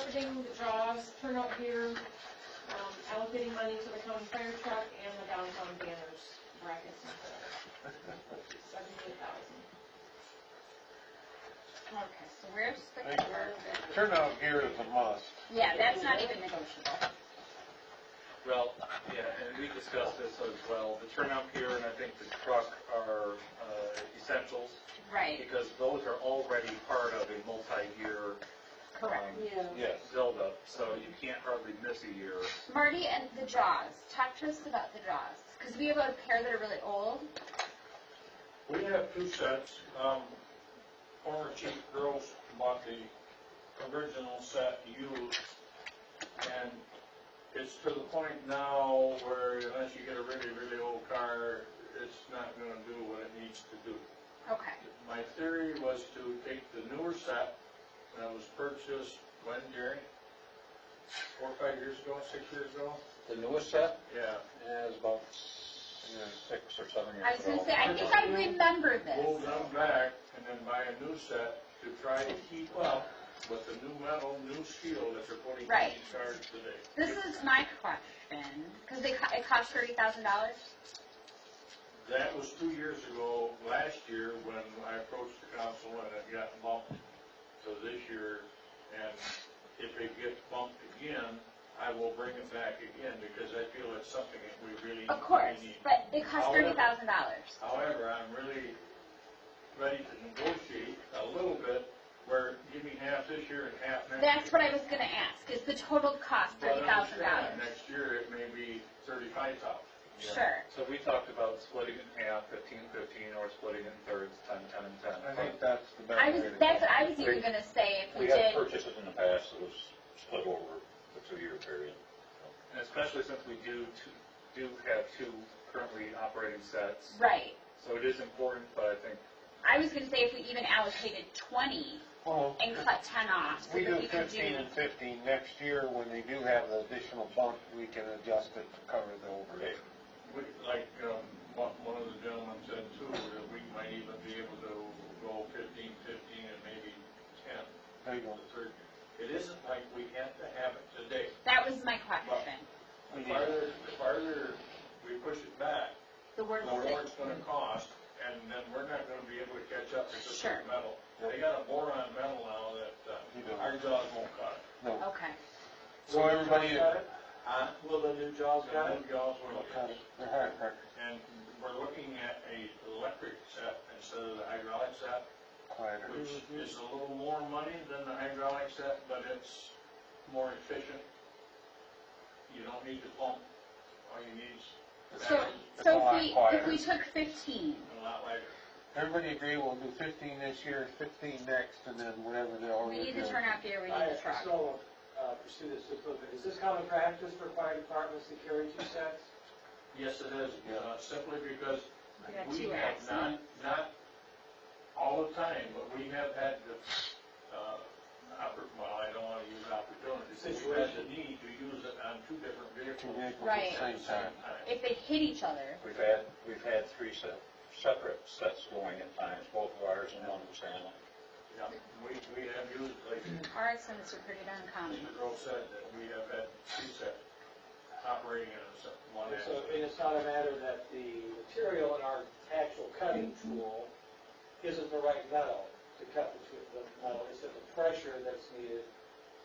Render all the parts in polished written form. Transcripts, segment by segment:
carpeting, the jaws, turnout gear, allocating money to the county fire truck, and the downtown banners, brackets, and poles. 78,000. Okay, so where's the carpet? Turnout gear is a must. Yeah, that's not even negotiable. Well, yeah, and we discussed this as well. The turnout gear and I think the truck are essentials. Right. Because those are already part of a multi-year Correct. Yes. build-up, so you can't hardly miss a year. Marty, and the jaws. Talk to us about the jaws. Because we have a pair that are really old. We have two sets. Former Chief Gross bought the original set used, and it's to the point now where unless you get a really, really old car, it's not going to do what it needs to do. Okay. My theory was to take the newer set that was purchased when, Jerry? 4 or 5 years ago, 6 years ago? The newest set Yeah. is about 6 or 7 years I was going ago. to say, I think I remember this. Move them back and then buy a new set to try to keep up with the new metal, new steel that they're putting in Right. these cars today. This is my question. Because it cost $30,000? That was 2 years ago, last year, when I approached the council and it got bumped to this year. And if it gets bumped again, I will bring it back again because I feel it's something that we really Of course, need. but it cost $30,000. However, I'm really ready to negotiate a little bit where give me half this year and half next year. That's what I was going to ask. Is the total cost But $30,000? understand, next year it may be 35,000. Sure. So we talked about splitting it in half, 15-15, or splitting it in thirds, 10-10, and 10. I think that's the best way to go. That's what I was even going to say if we We had did. purchases in the past that was split over the 2-year period. And especially since we do have two currently operating sets. Right. So it is important, but I think I was going to say if we even allocated 20 Well, and cut 10 off. So we that do we could 15 and 15 next year. When they do have the additional bump, we can adjust it to cover the overhead. Like one of the gentlemen said too, that we might even be able to go 15, 15, and maybe 10. There you go. It isn't like we have to have it today. That was my question. The farther we push it back, The word the more it's going to cost, and then we're not going to be able to catch up with this Sure. metal. They got a boron metal now that our jaws won't cut it. No. Okay. So everybody, Will the new jaws cut it? The new jaws will will cut cut it. it. They're hard crackers. And we're looking at a electric set instead of the hydraulic set, Quieter. which is a little more money than the hydraulic set, but it's more efficient. You don't need to pump. All you need is So, batteries so a lot if we took 15, and a lot lighter. Everybody agree we'll do 15 this year, 15 next, and then whatever the order we need the is. turnout gear, we need the truck. So, pursue this just a little bit. Is this common practice for fire departments to carry 2 sets? Yes, it is, simply because We got we 2 have accidents. not all the time, but we have had the, well, I don't want to use opportunity. We've had the need to use it on 2 different Two vehicles. vehicles Right. at the same time. If they hit each other, We've had 3 separate sets going at times, both of ours and one was Stanley. Yeah, we have used, like car accidents are pretty darn common. Mr. Grove said, that we have had 2 sets operating in one So, accident. and it's not a matter that the material in our actual cutting tool isn't the right metal to cut the metal. It's that the pressure that's needed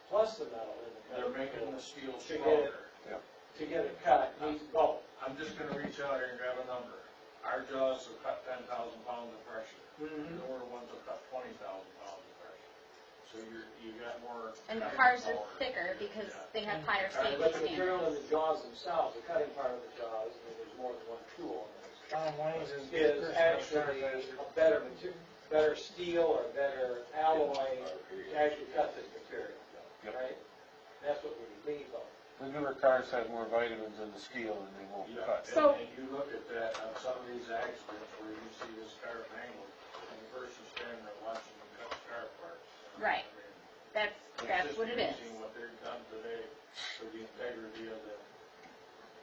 plus the metal in the They're cutting making the tool steel to get it, stronger. to get it cut needs both. I'm just gonna reach out here and grab a number. Our jaws will cut 10,000 pounds of pressure. Mm-hmm. The newer ones will cut 20,000 pounds of pressure. So you got more. And the cutting cars are power. thicker because they have higher safety But the material standards. in the jaws themselves, the cutting part of the jaws, I mean, there's more than one tool in this, Tom Wayne's is actually a better better steel or better alloy to actually cut this material, right? That's what we need though. The newer cars have more vitamins in the steel and they won't Yeah, cut. So- and you look at that on some of these accidents where you see this car mangled, and the person's standing there watching them cut the car apart. Right. I mean, That's it's what it just is. amazing what they've done today for the integrity of the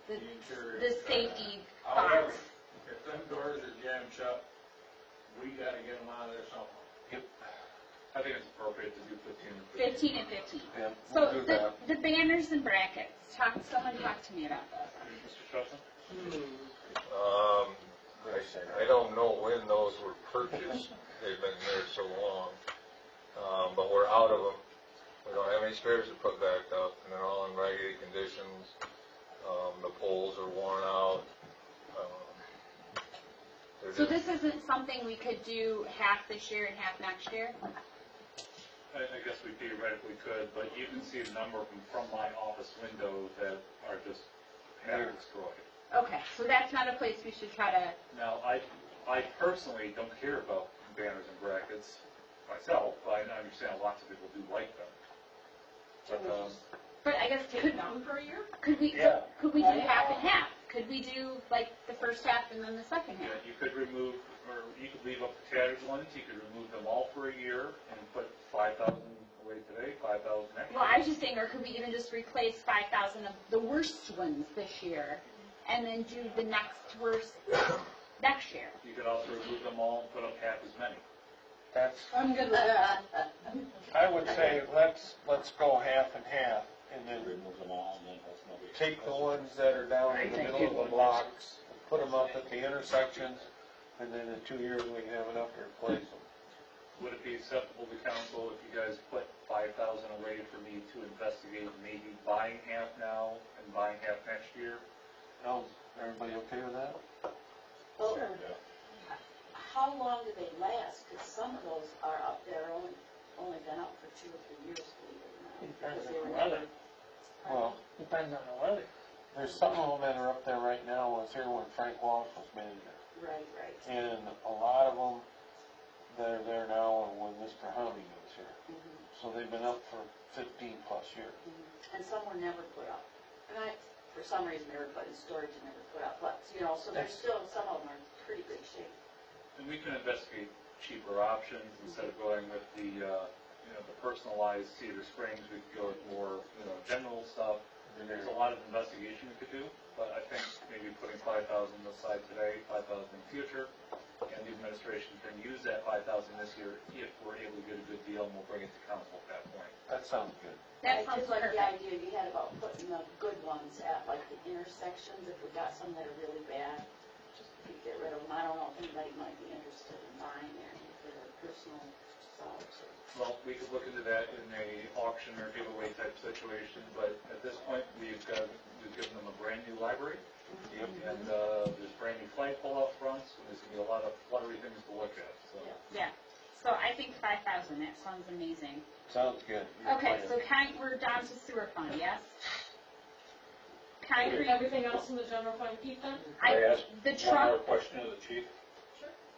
The, interior. the safety However, box. if them doors are jammed shut, we gotta get them out of there somehow. Yep. I think it's appropriate to do 15 and 15 and 15. Yeah, So we'll do that. the banners and brackets, someone talk to me about this. Mr. Schultz? I don't know when those were purchased, they've been there so long, but we're out of them. We don't have any spares to put back up, and they're all in raggedy conditions. The poles are worn out. They're So just- this isn't something we could do half this year and half next year? I guess we theoretically could, but you can see a number of them from my office window that are just destroyed. Okay, so that's not a place we should try to, Now, I personally don't care about banners and brackets myself, but I understand lots of people do like them. But, but I guess Take it down for a year? could we Yeah. do half and half? Could we do like the first half and then the second yeah, half? you could remove, or you could leave up the tattered ones, you could remove them all for a year and put 5,000 away today, 5,000 next year. Well, I was just saying, or could we even just replace 5,000 of the worst ones this year and then do the next worst next year? You could also remove them all and put up half as many. That's, I'm good with that. I would say, let's go half and half, and then Remove them all, and then that's nobody. take the ones that are down in the middle of the blocks, put them up at the intersections, and then in 2 years, we can have enough to replace them. Would it be acceptable to council if you guys put 5,000 away for me to investigate maybe buying half now and buying half next year? Now, everybody okay with that? Well, how long do they last? Because some of those are up there, only been up for 2 or 3 years, believe it or not. Depends Because they on were the weather. never- Well, Depends on the weather. there's some of them that are up there right now, was here when Frank Walsh was manager. Right, right. And a lot of them that are there now are when Mr. Honey was here. Mhm, So they've been up for 15+ years. mhm. And some were never put up. And for some reason, they were put in storage and never put up. But, so there's still, some of them are in pretty good shape. And we can investigate cheaper options instead of going with the personalized Cedar Springs. We could go with more, general stuff. And there's a lot of investigation we could do, but I think maybe putting 5,000 aside today, 5,000 in the future, and the administration can use that 5,000 this year if we're able to get a good deal, and we'll bring it to council at that point. That sounds good. That I sounds just like perfect. the idea you had about putting the good ones at like the intersections, if we got some that are really bad, just get rid of them. I don't know if anybody might be interested in buying any for their personal selves. Well, we could look into that in a auction or giveaway type situation, but at this point, we've given them a brand new library, and there's brand new flagpole out front, so there's gonna be a lot of fluttery things to look at, so. Yeah. So I think 5,000, that sounds amazing. Sounds good. Okay, so we're down to sewer fund, yes? Concrete, Everything else in the general fund, keep them? I asked the one more truck, question of the chief.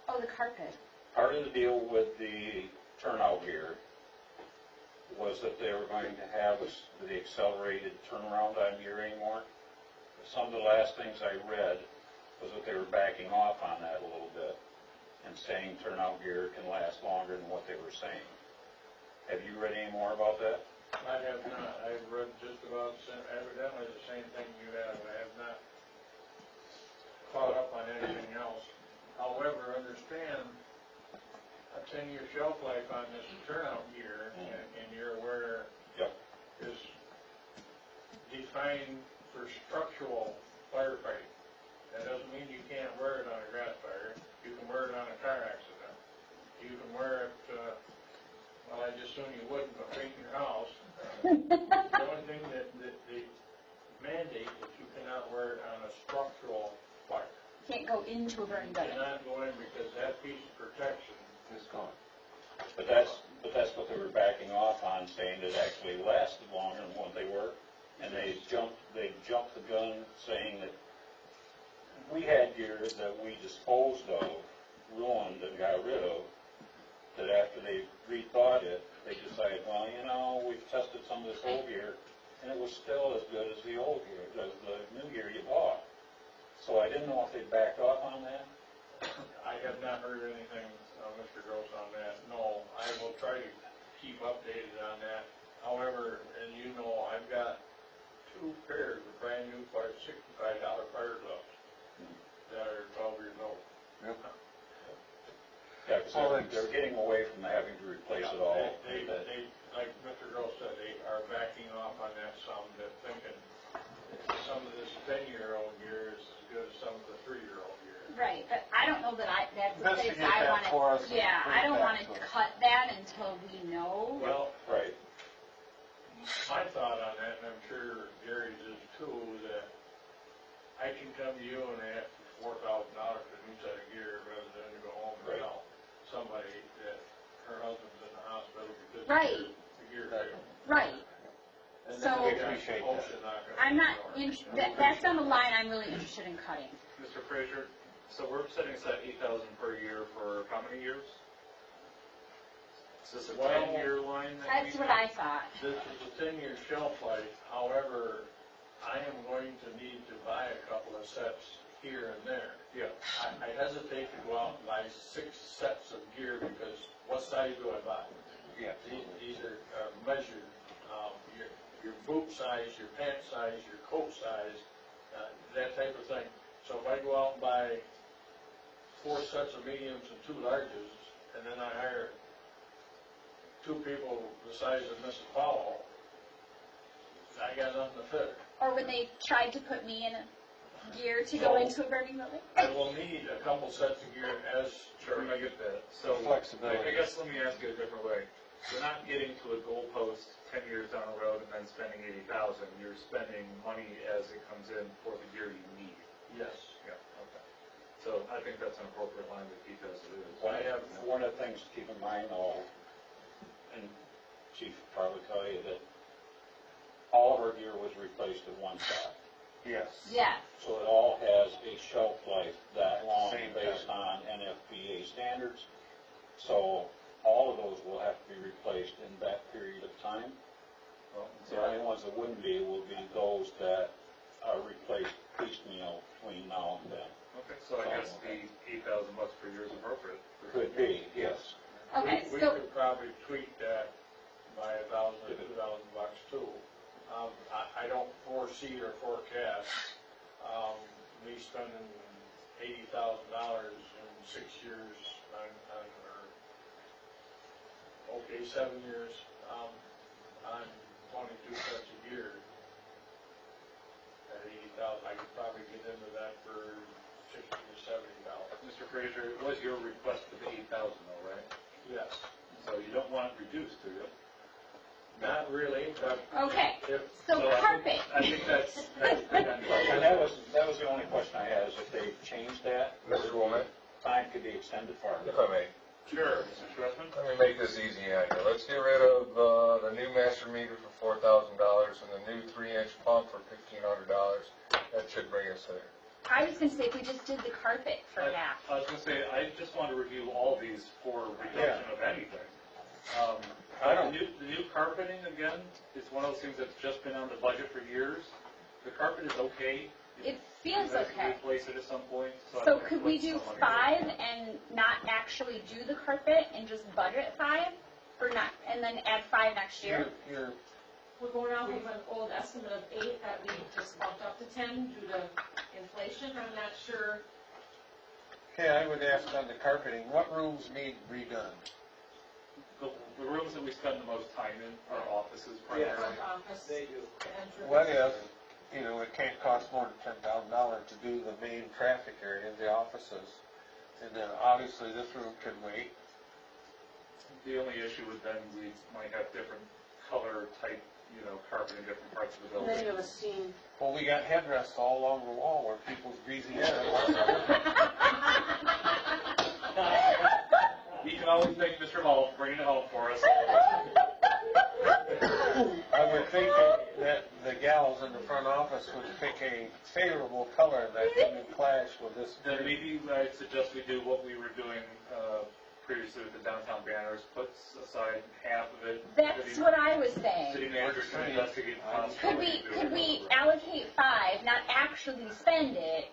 oh, the carpet. Part of the deal with the turnout gear was that they were going to have the accelerated turnaround on gear anymore. Some of the last things I read was that they were backing off on that a little bit and saying turnout gear can last longer than what they were saying. Have you read any more about that? I have not. I've read just about evidently the same thing you have. I have not caught up on anything else. However, understand a 10-year shelf life on this turnout gear, and you're aware Yep. is defined for structural firefighting. That doesn't mean you can't wear it on a grass fire. You can wear it on a car accident. You can wear it, well, I just assume you wouldn't, but paint your house. The only thing that they mandate is you cannot wear it on a structural fire. Can't go into a burning You building. cannot go in because that piece of protection, It's gone. But that's what they were backing off on, saying it actually lasted longer than what they were. And they jumped the gun saying that we had gear that we disposed of, ruined and got rid of, that after they rethought it, they decided, well, we've tested some of this old gear, and it was still as good as the old gear, as the new gear you bought. So I didn't know if they backed off on that. I have not heard anything, Mr. Gross, on that. No, I will try to keep updated on that. However, as you know, I've got 2 pairs of brand new $65 fire gloves that are 12 years old. Yep. Yeah, because Well, they're getting away from having to replace it all. They, like Mr. Gross said, they are backing off on that some, they're thinking some of this 10-year-old gear is as good as some of the 3-year-old gear. Right, but I don't know that that's the place Investigate I that for us wanna, and yeah, bring I it don't back wanna to us. cut that until we know. Well, Right. my thought on that, and I'm sure Gary's is too, that I can come to you and ask for $4,000 for a new set of gear rather than to go home and Right. tell somebody that her husband's in the hospital because Right. the gear failed. Right, And So- then we got Appreciate that. Ocean not gonna I'm not, ignore it. that's on the line I'm really interested in cutting. Mr. Frazier, so we're setting aside 8,000 per year for how many years? Is this a Well, 10-year line? that That's we- what I thought. This is a 10-year shelf life, however, I am going to need to buy a couple of sets here and there. Yeah. I hesitate to go out and buy 6 sets of gear because what size do I buy? Yeah. These are measured, your boot size, your pant size, your coat size, that type of thing. So if I go out and buy 4 sets of mediums and 2 larges, and then I hire 2 people the size of Mrs. Powell, I got nothing to fit. Or when they tried to put me in a gear to go So- into a burning building. I will need a couple sets of gear as. Sure, I get that. So, Flexibility. I guess let me ask you a different way. You're not getting to a goalpost 10 years down the road and then spending 80,000. You're spending money as it comes in for the gear you need. Yes. Yeah, okay. So I think that's an appropriate line to keep as it is. I have, one of the things to keep in mind though, and Chief will probably tell you that all of our gear was replaced in one shot. Yes. Yeah, So it all has a shelf life that long Same based on NFPA standards. So all of those will have to be replaced in that period of time. Well, The only ones that wouldn't be will be those that are replaced piecemeal between now and then. Okay, so I guess the 8,000 bucks per year is appropriate. Could be, yes. okay, We so, could probably tweak that by $1,000 or $2,000 too. I don't foresee or forecast, me spending $80,000 in 6 years or 7 years, on 22 sets of gear. At 80,000, I could probably get into that for $60 to $70. Mr. Frazier, it was your request for the 8,000 though, right? Yes. So you don't want it reduced, do you? Not really, but okay, if, so carpet. I think that's good on And that was the only question I had, is if they changed that, Mr. Woolman, time could be extended farther. if I may, Sure, Mr. Trustman? let me make this easy on you. Let's get rid of the new master meter for $4,000 and the new 3-inch pump for $1,500. That should bring us there. I was gonna say, if we just did the carpet for half. I was gonna say, I just want to review all these for reduction of anything. The new carpeting, again, is one of those things that's just been on the budget for years. The carpet is okay. It feels You guys can okay. replace it at some point. I So think could we put do some money 5 and not actually do the carpet and just budget 5? Or not, and then add 5 next year? We're going off of an old estimate of 8 that we just bumped up to 10 due to inflation. I'm not sure. Okay, I would ask on the carpeting, what rooms need redone? The rooms that we spend the most time in are offices primarily. Front office, They do. the entrance. What if, it can't cost more than $10,000 to do the main traffic area, the offices, and then obviously this room can wait. The only issue would then, we might have different color type, carpet in different parts of the And then building. you have a scene. Well, we got headrests all along the wall where people's greasy hair. You can always thank Mr. Hall for bringing it home for us. I would think that the gals in the front office would pick a favorable color that wouldn't clash with this. Then maybe I suggest we do what we were doing previously with the downtown banners, put aside half of it. That's City- what I was saying. City manager can investigate the cost. Could we allocate 5, not actually spend it,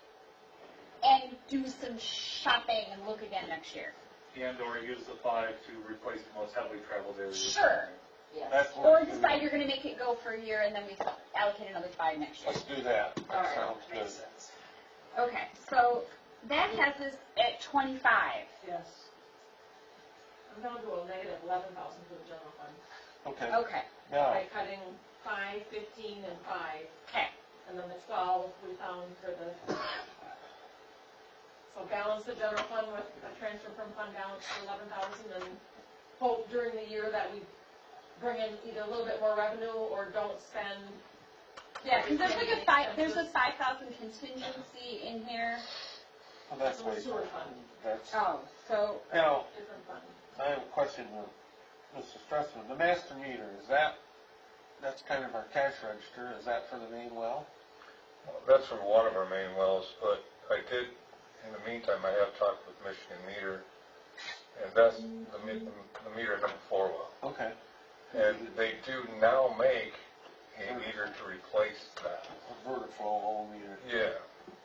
and do some shopping and look again next year? And/or use the 5 to replace the most heavily traveled areas. Sure. Yes. That's Or what, decide you're gonna make it go for a year and then we allocate another 5 next year. let's do that. All That right, sounds good. makes sense. Okay, so that has us at 25. Yes. I'm down to a negative 11,000 for the general fund. Okay, Okay, now, By cutting 5, 15, and 5, okay. and then the 12 we found for the, so balance the general fund with a transfer from fund balance to 11,000, and hope during the year that we bring in either a little bit more revenue or don't spend. Yeah, because there's a 5,000 contingency in here. well, that's From way, the sewer fund, that's, Oh, so, now, different fund. I have a question with Mr. Stressman. The master meter, that's kind of our cash register, is that for the main well? That's for one of our main wells, but I did, in the meantime, I have talked with Michigan Meter, and that's the meter number 4 well. Okay. And they do now make a meter to replace that. A vertical whole meter. Yeah,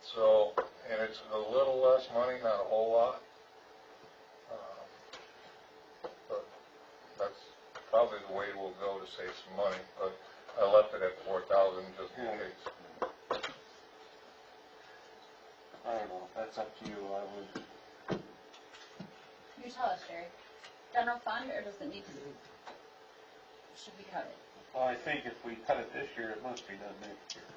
so, and it's a little less money, not a whole lot. But that's probably the way we'll go to save some money, but I left it at 4,000 just in Yeah. case. I don't know, that's up to you, I would, you tell us, Jerry. General fund, or does it need to be? Should we cut it? well, I think if we cut it this year, it must be done next year.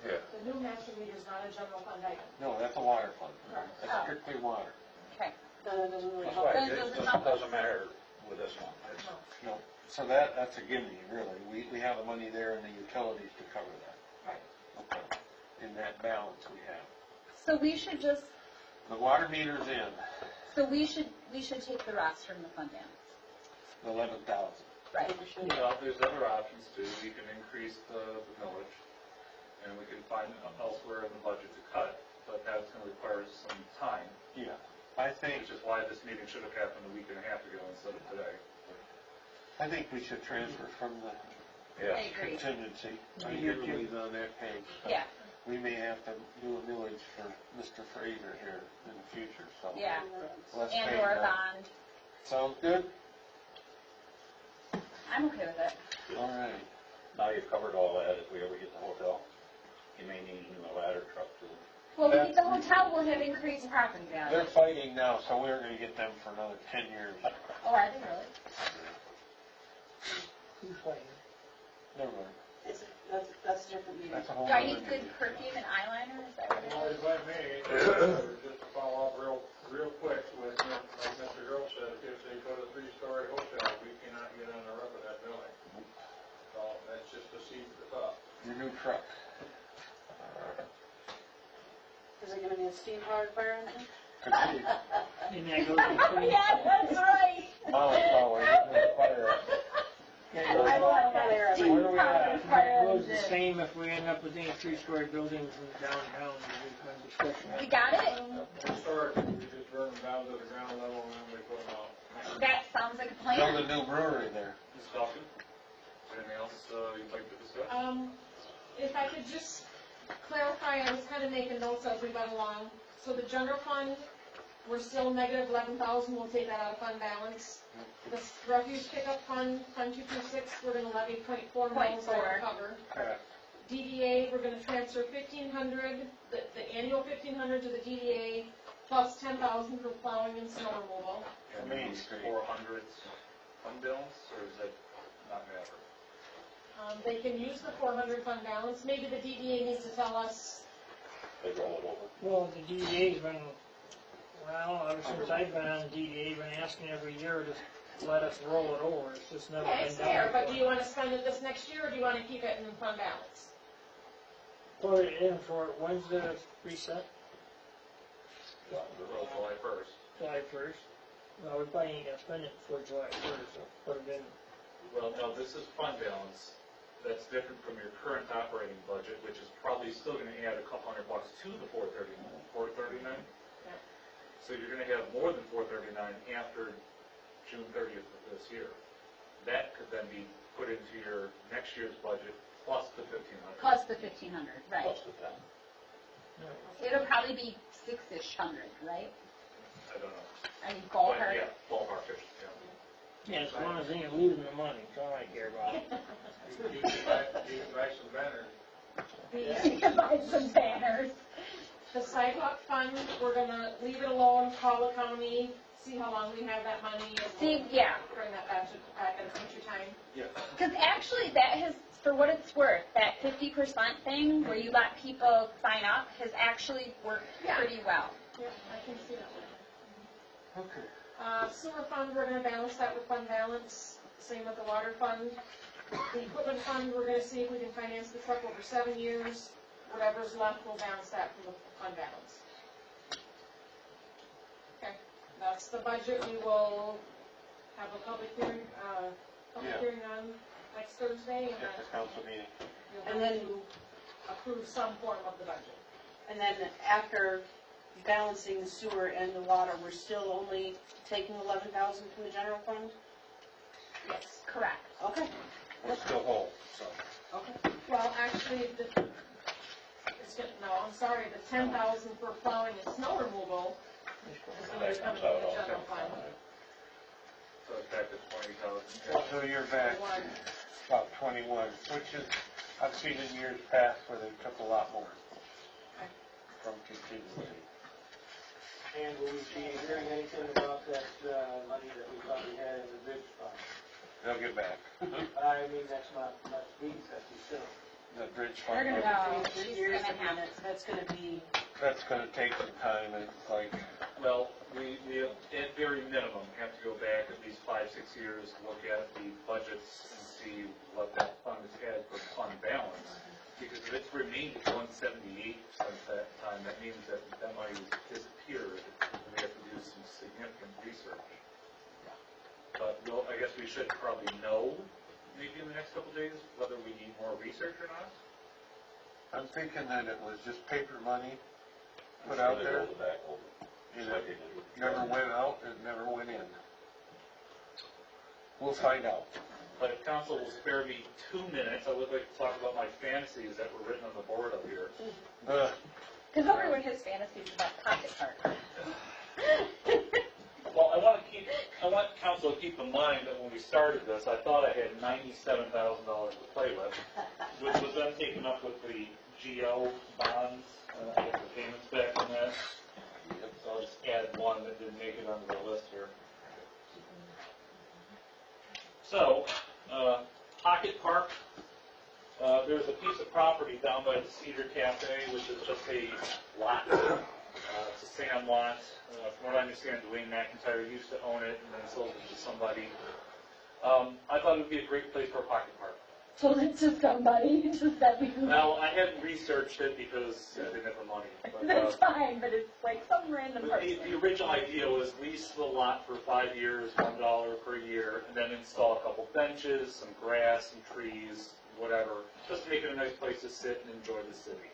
Yeah, The new master meter is not a general fund item. No, that's a water fund, Correct. that's Oh. strictly water. Okay. Then it doesn't really That's help. why Then it doesn't help. doesn't matter with this one. It's- No, No, so that's a gimme, really, we have the money there in the utilities to cover that. right. Okay. In that balance we have. So we should just, The water meter's in, so we should take the rest from the fund balance. the 11,000. Right. You know, there's other options too. We can increase the millage, and we can find elsewhere in the budget to cut, but that's gonna require some time, Yeah, I think, which is why this meeting should have happened a week and a half ago instead of today. I think we should transfer from the Yeah. I agree. contingency. I hear Louise on that page. but Yeah, We may have to do a millage for Mr. Fraser here in the future, so. yeah. Let's And pay or a that. bond. Sounds good? I'm okay with it. All right. Now you've covered all that, if we ever get the hotel, you may need a new ladder truck too. Well, the hotel will have increased property value. They're fighting now, so we're gonna get them for another 10 years. Oh, are they really? Who's fighting? Never mind. That's a different meter. That's a whole Do I other need good meeting. perfume and eyeliner? Is that what it Well, is? it's like me, just to follow up real quick with, like Mr. Grove said, if they put a 3-story hotel, we cannot get on the roof of that building. So that's just a seat at the top. Your new truck. Is it gonna be a steam-powered fire engine? Could be. And that goes between, Yeah, that's right. Molly Power, fire. I love that. Where do we at? that goes the same if we end up with any 3-story buildings in downtown, we discussion. We got it? Historically, we just burn them down to the ground level and then we put them out. That sounds like a Build plan. a new brewery there. Ms. Falcon, anything else you'd like to discuss? If I could just clarify, I was kind of making notes as we went along. So the general fund, we're still negative 11,000, we'll take that out of fund balance. The refuse pickup fund, Fund 226, we're gonna levy .4 mils there to cover. Correct. DDA, we're gonna transfer 1,500, the annual 1,500 to the DDA, plus 10,000 for plowing and snow removal. And Main Street. 400 fund balance, or is that not matter? They can use the 400 fund balance, maybe the DDA needs to tell us, They roll it over. Well, the DDA's been, well, ever since I've been on DDA, been asking every year to let us roll it over, it's just never okay, it's been fair, done. but do you wanna spend it this next year, or do you wanna keep it in fund balance? Put it in for, when's the reset? Well, July 1st. July 1st? No, we probably ain't gonna spend it before July 1st, so put it in. Well, no, this is fund balance. That's different from your current operating budget, which is probably still gonna add a couple $100 to the 439. Yeah. So you're gonna have more than 439 after June 30th of this year. That could then be put into your next year's budget plus the 1,500. Plus the 1,500, right. Plus the 10. It'll probably be 6-ish hundred, right? I don't know. I mean, But ballpark. yeah, ballpark-ish, yeah. Yeah, as long as they ain't losing the money, that's all I care about. You can buy some banners. You can buy some banners. The sidewalk fund, we're gonna leave it alone, call the county, see how long we have that money. And See, yeah, bring that back at a future time. because actually that has, for what it's worth, that 50% thing where you let people sign up has actually worked Yeah. pretty well. Yeah, I can see that one. Okay. Sewer fund, we're gonna balance that with fund balance, same with the water fund. The equipment fund, we're gonna see if we can finance the truck over 7 years. Whatever's left, we'll balance that from the fund balance. Okay, that's the budget. We will have a public hearing, Yeah. on next Thursday, and At the then council meeting. you'll And have then- to approve some form of the budget. And then after balancing the sewer and the water, we're still only taking 11,000 from the general fund? Yes, correct. Okay, We're still whole, so. okay. Well, actually, no, I'm sorry, the 10,000 for plowing and snow removal is gonna That be comes coming out from the all general the fund. time. So it's back to 20,000. So you're back One. about 21, which is, I've seen in years past where they took a lot more from contingency. And will we be hearing anything about that money that we thought we had in the bridge fund? They'll get back. I mean, that's not much week, that's too soon. The bridge They're fund, gonna No, be 3 she's years, gonna I mean, have- that's gonna be, that's gonna take some time, and it's like, Well, we, at very minimum, have to go back at least 5-6 years to look at the budgets and see what that fund has had for fund balance. Because if it's remained at 178 since that time, that means that that money has disappeared, and we have to do some significant research. But I guess we should probably know, maybe in the next couple of days, whether we need more research or not. I'm thinking that it was just paper money put I'm out sure they there, rolled it back over. and Just like it they did with the never trucks. went out, it never went in. We'll find out. But if council will spare me 2 minutes, I would like to talk about my fantasies that were written on the board up here. Because everyone has fantasies about pocket park. Well, I want council to keep in mind that when we started this, I thought I had $97,000 to play with, which was then taken up with the GO bonds, I get the payments back on that. So I'll just add one that didn't make it onto the list here. So, Pocket Park, there's a piece of property down by the Cedar Cafe, which is just a lot. It's a sand lot. From what I understand, Dwayne McIntyre used to own it and then sold it to somebody. I thought it would be a great place for a pocket park. Told it to somebody, just that we Now, I hadn't researched it because I didn't have the money. But, That's fine, but it's like some random the person. original idea was lease the lot for 5 years, $1 per year, and then install a couple benches, some grass, some trees, whatever, just to make it a nice place to sit and enjoy the city.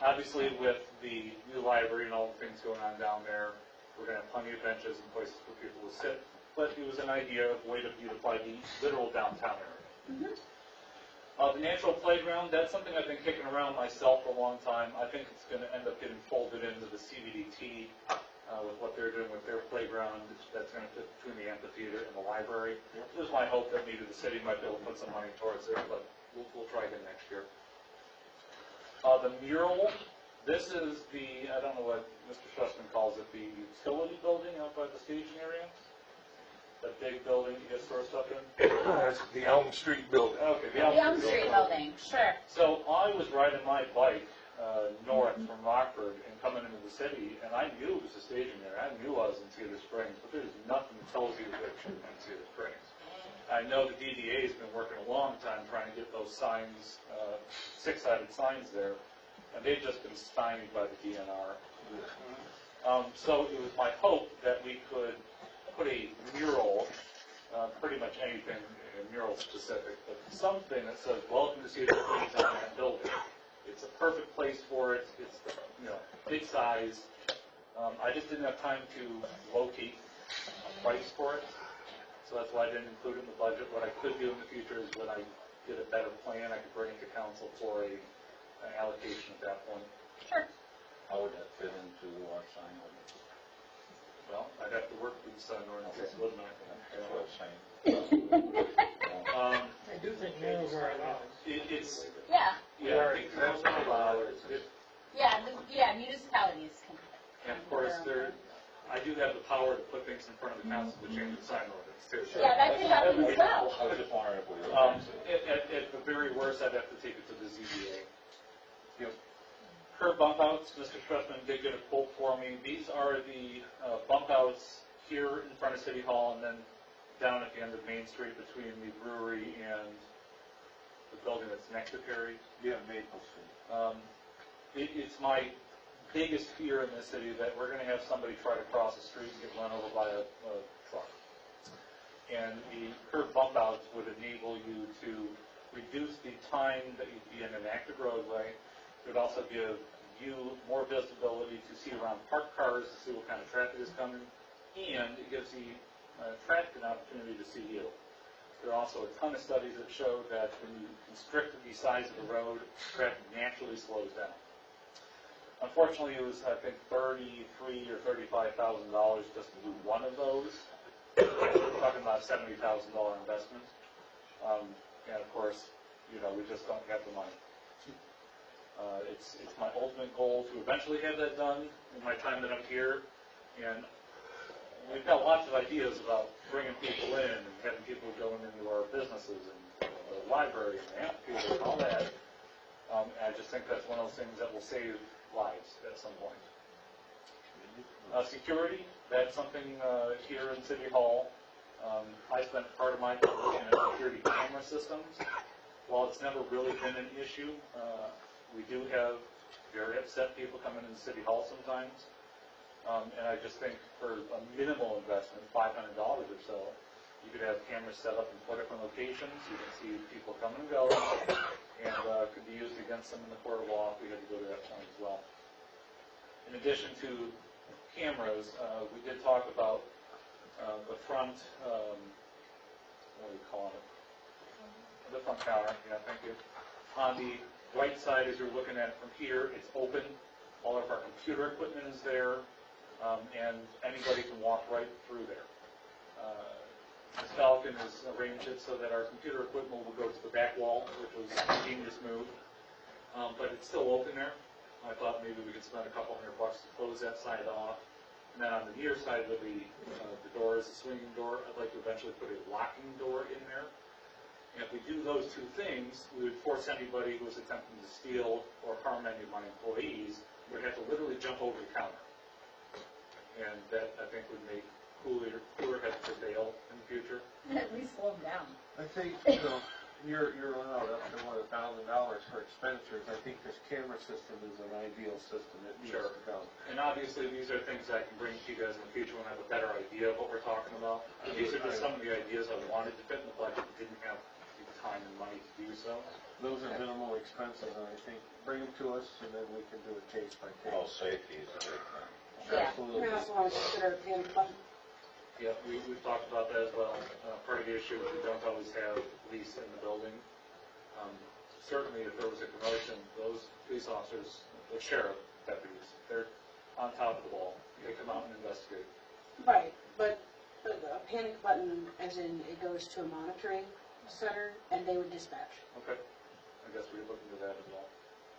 Obviously, with the new library and all the things going on down there, we're going to have plenty of benches and places for people to sit. But it was an idea of way to beautify the literal downtown area. The natural playground, that's something I've been kicking around myself for a long time. I think it's going to end up getting folded into the CBDT with what they're doing with their playground. That's going to fit between the amphitheater and the library. It was my hope that maybe the city might be able to put some money towards it, but we'll try again next year. The mural, this is the, I don't know what Mr. Schussman calls it, the utility building out by the staging area. That big building you get store stuff in. That's the Elm Street building. Okay, The Elm Street building, sure. So I was riding my bike north from Rockford and coming into the city, and I knew it was a staging area. I knew I was in Cedar Springs, but there's nothing that tells you that you're in Cedar Springs. I know the DDA has been working a long time trying to get those signs, six-sided signs there, and they've just been stymied by the DNR. So it was my hope that we could put a mural, pretty much anything mural specific, but something that says, "Welcome to Cedar Springs" on that building. It's a perfect place for it. It's big size. I just didn't have time to locate a price for it, so that's why I didn't include it in the budget. What I could do in the future is when I get a better plan, I could bring it to council for an allocation at that point. Sure. How would that fit into our sign ordinance? Well, I'd have to work with the sign ordinance, wouldn't I? That's what I was saying. I do think murals are allowed. It's, Yeah. yeah, I think most are allowed. Yeah, municipalities can. And of course, I do have the power to put things in front of the council to change the sign ordinance too. Yeah, that could happen as well. I was just wondering if we were. At the very worst, I'd have to take it to the ZBA. Yep. Curb bump outs, Mr. Schwessman did get a quote for me. These are the bump outs here in front of City Hall and then down at the end of Main Street between the brewery and the building that's next to Perry. Yeah, Maple Street. It's my biggest fear in this city that we're going to have somebody try to cross the street and get run over by a truck. And the curb bump outs would enable you to reduce the time that you'd be in an active roadway. It would also give you more visibility to see around parked cars, to see what kind of traffic is coming, and it gives the traffic an opportunity to see you. There are also a ton of studies that show that when you constrict the size of the road, traffic naturally slows down. Unfortunately, it was, I think, $33,000 or $35,000 just to do one of those. We're talking about a $70,000 investment. And of course, we just don't have the money. It's my ultimate goal to eventually have that done in my time that I'm here. And we've got lots of ideas about bringing people in and having people going into our businesses and the library and the amphitheater and all that. I just think that's one of those things that will save lives at some point. Security, that's something here in City Hall. I spent part of my career looking at security camera systems. While it's never really been an issue, we do have very upset people coming into City Hall sometimes. And I just think for a minimal investment, $500 or so, you could have cameras set up in 4 different locations. You can see people come and go, and could be used against them in the court of law if we had to go to that point as well. In addition to cameras, we did talk about the front, what do we call it? The front counter, yeah, thank you. On the right side, as you're looking at it from here, it's open. All of our computer equipment is there, and anybody can walk right through there. Ms. Falcon has arranged it so that our computer equipment will go to the back wall, which was a genius move. But it's still open there. I thought maybe we could spend a couple $100 to close that side off. And then on the near side of the door is a swinging door. I'd like to eventually put a locking door in there. And if we do those two things, we would force anybody who is attempting to steal or harm any of my employees would have to literally jump over the counter. And that, I think, would make cooler heads prevail in the future. At least slow them down. I think, you're allowed up to $1,000 for expenditures. I think this camera system is an ideal system. It needs Sure. to go. And obviously, these are things I can bring to you guys in the future when I have a better idea of what we're talking about. These are just some of the ideas I wanted to fit in the budget, but didn't have the time and money to do so. Those are minimal expenses, and I think bring them to us, and then we can do it case by Well, case. safety is a big thing. Yeah. Absolutely. We also want to consider a panic button. Yeah, we've talked about that as well. Part of the issue is we don't always have police in the building. Certainly, if there was a commotion, those police officers, the sheriff deputies, they're on top of the ball. They come out and investigate. Right, but a panic button, as in it goes to a monitoring center, and they would dispatch, Okay. I guess we could look into that as well.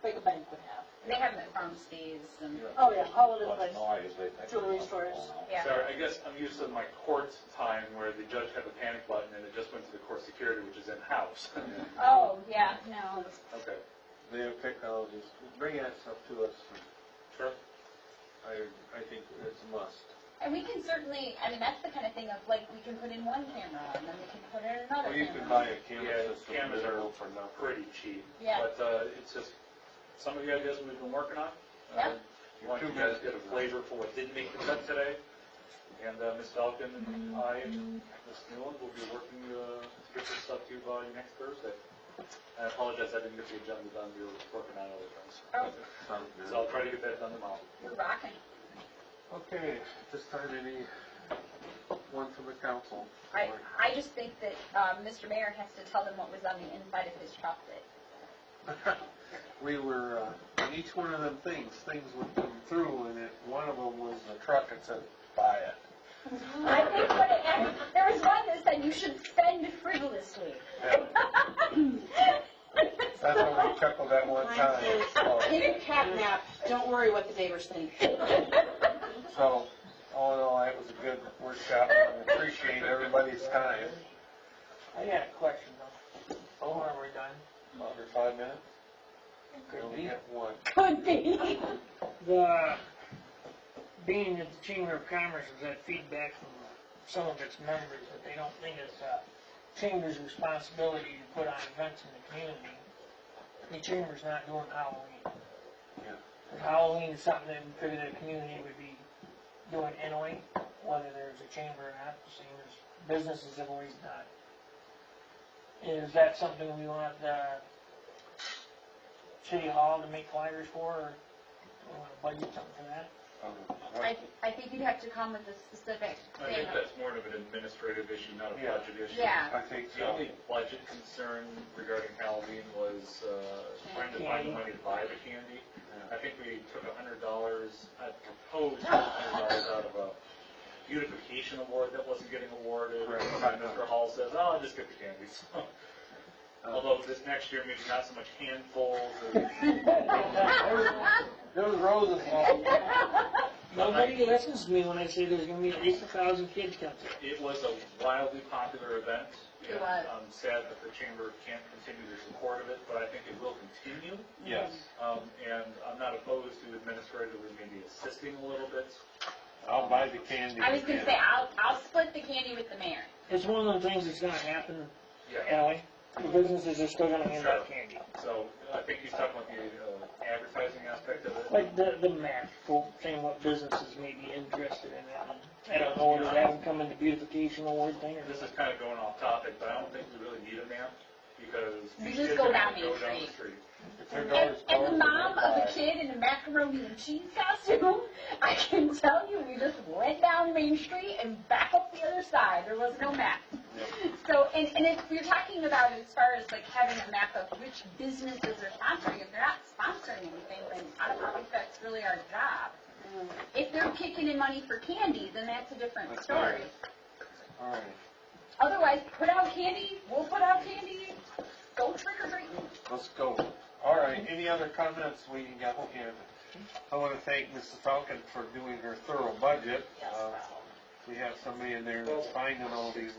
like a bank would have. They have them at pharmacies and, Oh, yeah, all over the Much place. noise, they think. Jewelry there's stores. something going on. yeah. Sorry, I guess I'm used to my court time where the judge had the panic button and it just went to the court security, which is in-house. Oh, yeah, no. Okay. They have technologies. Bring that stuff to us. Sure. I think it's a must. And we can certainly, I mean, that's the kind of thing of, like, we can put in one camera, and then we can put in another Or you can camera. buy a camera Yeah, system. cameras are for nothing. pretty cheap. Yeah. But it's just some of the ideas we've been working on. Yeah. I want you guys to get a flavor for what didn't make the cut today. And Ms. Falcon and I and Ms. Newland will be working to get this stuff to you by next Thursday. I apologize, I didn't get the agenda done. We were working on other things. Oh, Sounds good. So I'll try to get that done tomorrow. we're rocking. Okay, this time any one from the council? I just think that Mr. Mayor has to tell them what was on the inside of his chocolate. We were, on each one of them things would come through, and one of them was the truck that said, buy it. I think and there was one that said you should spend frivolously. That's what we chuckled at one time. Hit a cat nap, don't worry what the neighbors think. So, all in all, it was a good workshop, and I appreciate everybody's time. I got a question though. Oh, are we done? Under 5 minutes? Could Only be. get one. Could be. Being that the Chamber of Commerce has had feedback from some of its members that they don't think it's Chamber's responsibility to put on events in the community, the Chamber's not doing Halloween. Yeah. Because Halloween is something that we figure the community would be doing anyway, whether there's a chamber or not, the same as businesses have always done. Is that something we want City Hall to make flyers for, or we want to budget something for that? I think you'd have to come with a specific I thing. think that's more of an administrative issue, not a Yeah. budget issue. Yeah. I think The so. only budget concern regarding Halloween was trying to find the money to buy the candy. I think we took $100, I proposed $100 out of a beautification award that wasn't getting awarded. Right. And Mr. Hall says, oh, I'll just get the candy. So, although this next year, maybe not so much handfuls. There was roses. Nobody listens to me when I say there's gonna be at least 1,000 kids come to it. It was a wildly popular event. It and was. I'm sad that the chamber can't continue their support of it, but I think it will continue. Yes. And I'm not opposed to administratively maybe assisting a little bit. I'll buy the candy. I was gonna say, I'll split the candy with the mayor. It's one of those things that's gonna happen Yeah. anyway. The businesses are still gonna hand out Sure. candy. So I think he's talking about the advertising aspect of it. Like the map, for saying what businesses may be interested in it. I don't know whether that would come in the beautification award thing or This just. is kind of going off topic, but I don't think we really need a map because You these just kids go are down gonna Main go down the Street. street. And the mom of a kid in a macaroni and cheese costume, I can tell you, we just went down Main Street and back up the other side. There was no map. So, and if you're talking about as far as like having a map of which businesses are sponsoring, if they're not sponsoring anything, then I don't think that's really our job. If they're kicking in money for candy, then that's a different That's story. right. All right. Otherwise, put out candy, we'll put out candy, go trick or treating. Let's go. All right, any other comments we got here? I want to thank Mrs. Falcon for doing her thorough budget. We have somebody in there that's finding all these